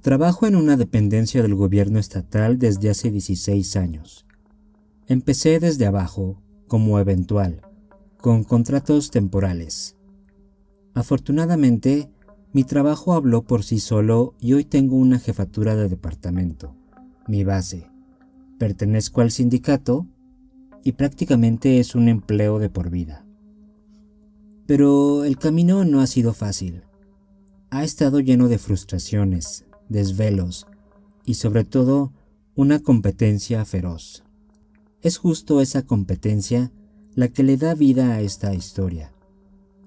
Trabajo en una dependencia del gobierno estatal desde hace 16 años. Empecé desde abajo, como eventual, con contratos temporales. Afortunadamente, mi trabajo habló por sí solo y hoy tengo una jefatura de departamento, mi base. Pertenezco al sindicato y prácticamente es un empleo de por vida. Pero el camino no ha sido fácil. Ha estado lleno de frustraciones, desvelos y sobre todo una competencia feroz. Es justo esa competencia la que le da vida a esta historia,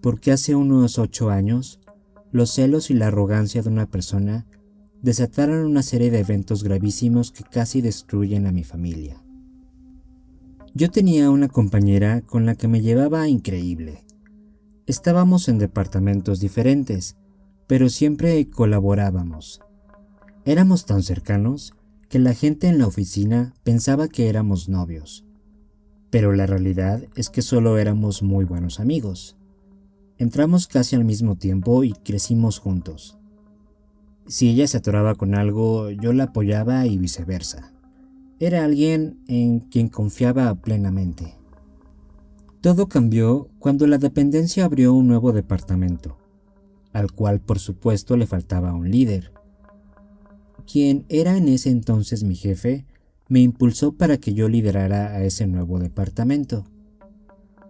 porque hace unos 8 años, los celos y la arrogancia de una persona desataron una serie de eventos gravísimos que casi destruyen a mi familia. Yo tenía una compañera con la que me llevaba increíble. Estábamos en departamentos diferentes, pero siempre colaborábamos. Éramos tan cercanos que la gente en la oficina pensaba que éramos novios, pero la realidad es que solo éramos muy buenos amigos. Entramos casi al mismo tiempo y crecimos juntos. Si ella se atoraba con algo, yo la apoyaba y viceversa. Era alguien en quien confiaba plenamente. Todo cambió cuando la dependencia abrió un nuevo departamento, al cual por supuesto le faltaba un líder. Quien era en ese entonces mi jefe, me impulsó para que yo liderara a ese nuevo departamento.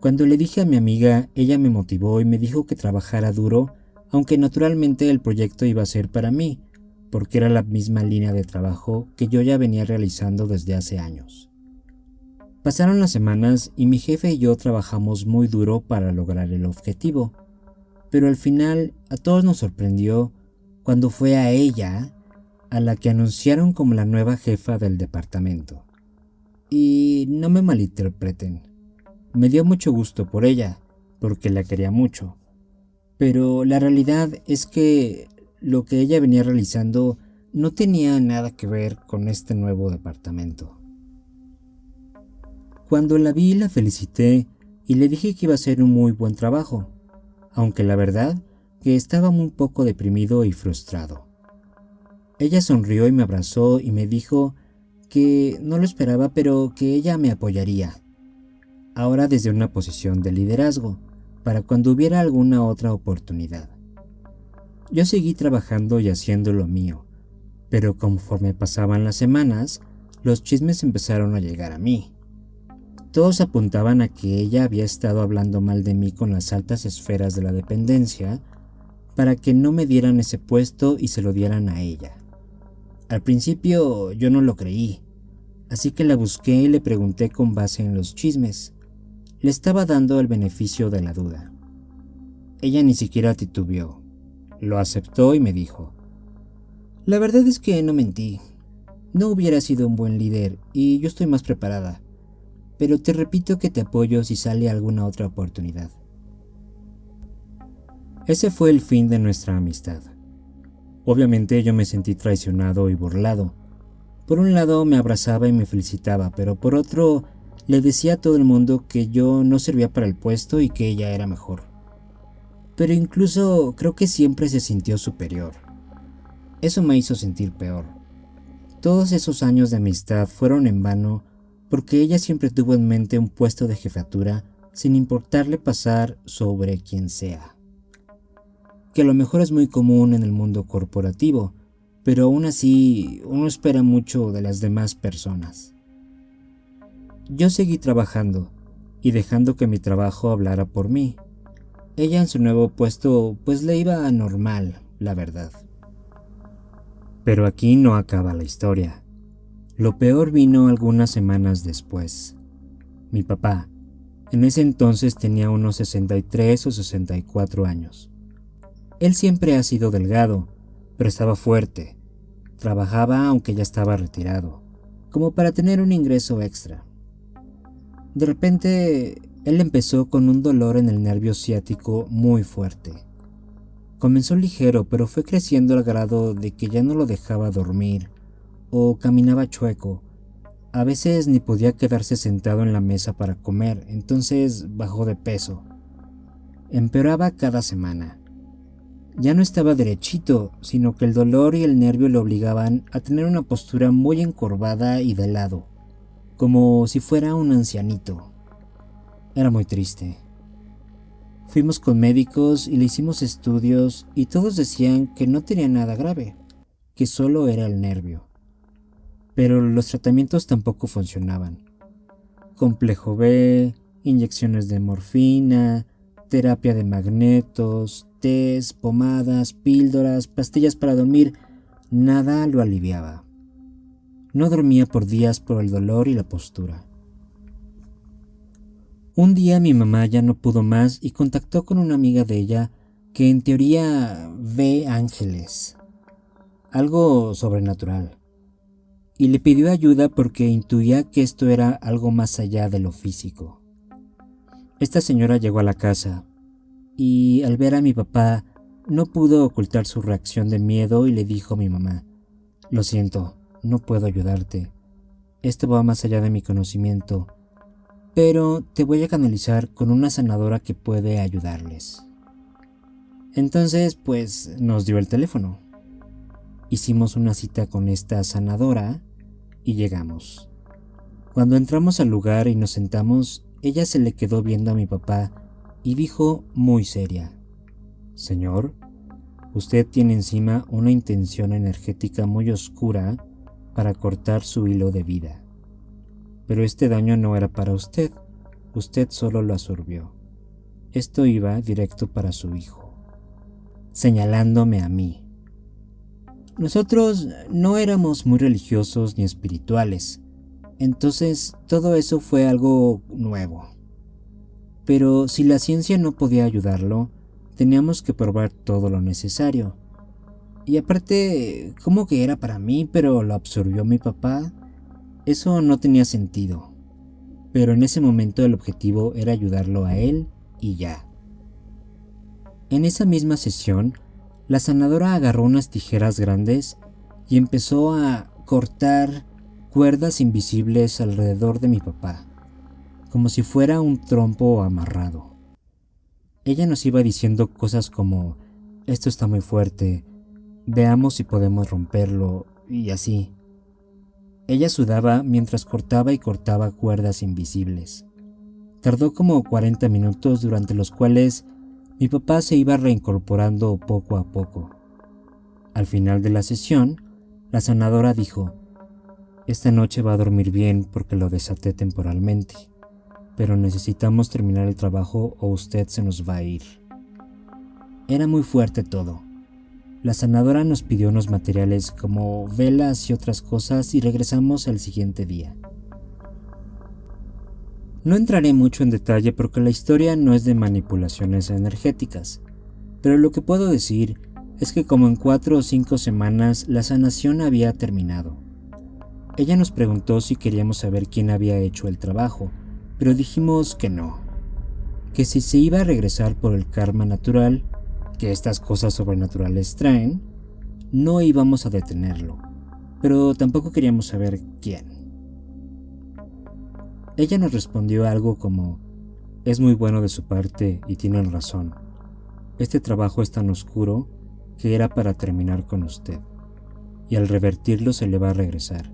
Cuando le dije a mi amiga, ella me motivó y me dijo que trabajara duro, aunque naturalmente el proyecto iba a ser para mí, porque era la misma línea de trabajo que yo ya venía realizando desde hace años. Pasaron las semanas y mi jefe y yo trabajamos muy duro para lograr el objetivo, pero al final a todos nos sorprendió cuando fue a ella a la que anunciaron como la nueva jefa del departamento. Y no me malinterpreten, me dio mucho gusto por ella, porque la quería mucho, pero la realidad es que lo que ella venía realizando no tenía nada que ver con este nuevo departamento. Cuando la vi la felicité y le dije que iba a hacer un muy buen trabajo, aunque la verdad que estaba un poco deprimido y frustrado. Ella sonrió y me abrazó y me dijo que no lo esperaba, pero que ella me apoyaría, ahora desde una posición de liderazgo, para cuando hubiera alguna otra oportunidad. Yo seguí trabajando y haciendo lo mío, pero conforme pasaban las semanas, los chismes empezaron a llegar a mí. Todos apuntaban a que ella había estado hablando mal de mí con las altas esferas de la dependencia para que no me dieran ese puesto y se lo dieran a ella. Al principio yo no lo creí, así que la busqué y le pregunté con base en los chismes. Le estaba dando el beneficio de la duda. Ella ni siquiera titubeó. Lo aceptó y me dijo: la verdad es que no mentí. No hubiera sido un buen líder y yo estoy más preparada, pero te repito que te apoyo si sale alguna otra oportunidad. Ese fue el fin de nuestra amistad. Obviamente yo me sentí traicionado y burlado. Por un lado me abrazaba y me felicitaba, pero por otro le decía a todo el mundo que yo no servía para el puesto y que ella era mejor. Pero incluso creo que siempre se sintió superior. Eso me hizo sentir peor. Todos esos años de amistad fueron en vano porque ella siempre tuvo en mente un puesto de jefatura sin importarle pasar sobre quien sea. Que a lo mejor es muy común en el mundo corporativo, pero aún así uno espera mucho de las demás personas. Yo seguí trabajando y dejando que mi trabajo hablara por mí. Ella en su nuevo puesto pues le iba normal, la verdad. Pero aquí no acaba la historia. Lo peor vino algunas semanas después. Mi papá, en ese entonces tenía unos 63 o 64 años. Él siempre ha sido delgado, pero estaba fuerte. Trabajaba aunque ya estaba retirado, como para tener un ingreso extra. De repente, él empezó con un dolor en el nervio ciático muy fuerte. Comenzó ligero, pero fue creciendo al grado de que ya no lo dejaba dormir o caminaba chueco. A veces ni podía quedarse sentado en la mesa para comer, entonces bajó de peso. Empeoraba cada semana. Ya no estaba derechito, sino que el dolor y el nervio lo obligaban a tener una postura muy encorvada y de lado, como si fuera un ancianito. Era muy triste. Fuimos con médicos y le hicimos estudios y todos decían que no tenía nada grave, que solo era el nervio. Pero los tratamientos tampoco funcionaban. Complejo B, inyecciones de morfina, terapia de magnetos, tés, pomadas, píldoras, pastillas para dormir, nada lo aliviaba. No dormía por días por el dolor y la postura. Un día mi mamá ya no pudo más y contactó con una amiga de ella que en teoría ve ángeles, algo sobrenatural, y le pidió ayuda porque intuía que esto era algo más allá de lo físico. Esta señora llegó a la casa y al ver a mi papá no pudo ocultar su reacción de miedo y le dijo a mi mamá: «Lo siento, no puedo ayudarte. Esto va más allá de mi conocimiento, pero te voy a canalizar con una sanadora que puede ayudarles». Entonces, pues, nos dio el teléfono. Hicimos una cita con esta sanadora y llegamos. Cuando entramos al lugar y nos sentamos, ella se le quedó viendo a mi papá y dijo muy seria: «Señor, usted tiene encima una intención energética muy oscura para cortar su hilo de vida. Pero este daño no era para usted, usted solo lo absorbió. Esto iba directo para su hijo», señalándome a mí. Nosotros no éramos muy religiosos ni espirituales, entonces todo eso fue algo nuevo. Pero si la ciencia no podía ayudarlo, teníamos que probar todo lo necesario. Y aparte, ¿cómo que era para mí, pero lo absorbió mi papá? Eso no tenía sentido. Pero en ese momento el objetivo era ayudarlo a él y ya. En esa misma sesión, la sanadora agarró unas tijeras grandes y empezó a cortar cuerdas invisibles alrededor de mi papá, como si fuera un trompo amarrado. Ella nos iba diciendo cosas como: «Esto está muy fuerte, veamos si podemos romperlo», y así. Ella sudaba mientras cortaba y cortaba cuerdas invisibles. Tardó como 40 minutos durante los cuales mi papá se iba reincorporando poco a poco. Al final de la sesión, la sanadora dijo: «Esta noche va a dormir bien porque lo desaté temporalmente, pero necesitamos terminar el trabajo o usted se nos va a ir». Era muy fuerte todo. La sanadora nos pidió unos materiales como velas y otras cosas y regresamos al siguiente día. No entraré mucho en detalle porque la historia no es de manipulaciones energéticas, pero lo que puedo decir es que como en 4 o 5 semanas la sanación había terminado. Ella nos preguntó si queríamos saber quién había hecho el trabajo, pero dijimos que no, que si se iba a regresar por el karma natural que estas cosas sobrenaturales traen, no íbamos a detenerlo, pero tampoco queríamos saber quién. Ella nos respondió algo como: «Es muy bueno de su parte y tienen razón. Este trabajo es tan oscuro que era para terminar con usted, y al revertirlo se le va a regresar.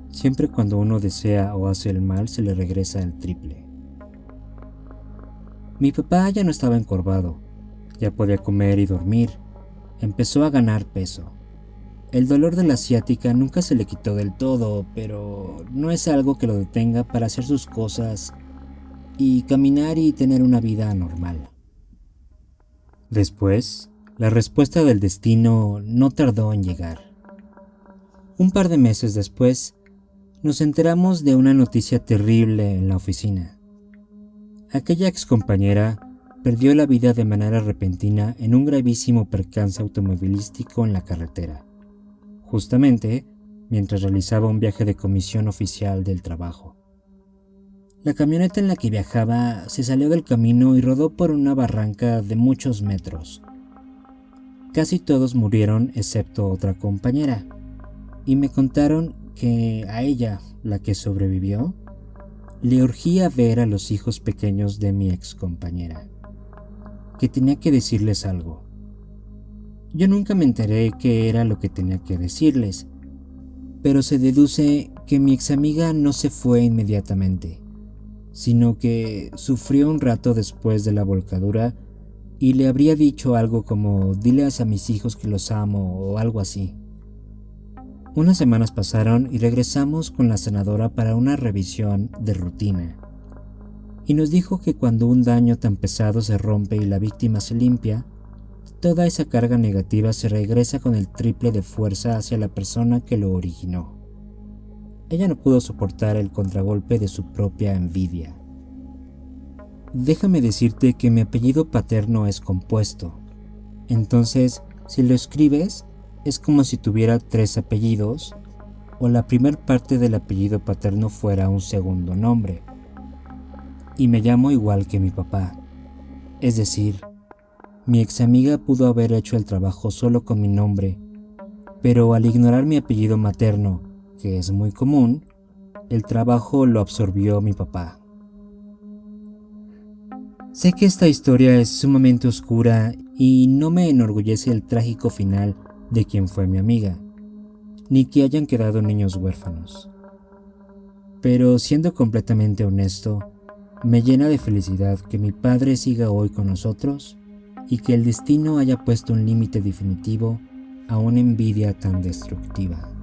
Siempre cuando uno desea o hace el mal se le regresa el triple». Mi papá ya no estaba encorvado, ya podía comer y dormir, empezó a ganar peso. El dolor de la ciática nunca se le quitó del todo, pero no es algo que lo detenga para hacer sus cosas y caminar y tener una vida normal. Después, la respuesta del destino no tardó en llegar. Un par de meses después, nos enteramos de una noticia terrible en la oficina. Aquella excompañera perdió la vida de manera repentina en un gravísimo percance automovilístico en la carretera, justamente mientras realizaba un viaje de comisión oficial del trabajo. La camioneta en la que viajaba se salió del camino y rodó por una barranca de muchos metros. Casi todos murieron excepto otra compañera, y me contaron que a ella, la que sobrevivió, le urgía ver a los hijos pequeños de mi excompañera, que tenía que decirles algo. Yo nunca me enteré qué era lo que tenía que decirles, pero se deduce que mi ex amiga no se fue inmediatamente, sino que sufrió un rato después de la volcadura y le habría dicho algo como diles a mis hijos que los amo o algo así. Unas semanas pasaron y regresamos con la sanadora para una revisión de rutina. Y nos dijo que cuando un daño tan pesado se rompe y la víctima se limpia, toda esa carga negativa se regresa con el triple de fuerza hacia la persona que lo originó. Ella no pudo soportar el contragolpe de su propia envidia. Déjame decirte que mi apellido paterno es compuesto. Entonces, si lo escribes, es como si tuviera 3 apellidos, o la primer parte del apellido paterno fuera un segundo nombre. Y me llamo igual que mi papá. Es decir, mi ex amiga pudo haber hecho el trabajo solo con mi nombre, pero al ignorar mi apellido materno, que es muy común, el trabajo lo absorbió mi papá. Sé que esta historia es sumamente oscura y no me enorgullece el trágico final de quien fue mi amiga, ni que hayan quedado niños huérfanos. Pero siendo completamente honesto, me llena de felicidad que mi padre siga hoy con nosotros y que el destino haya puesto un límite definitivo a una envidia tan destructiva.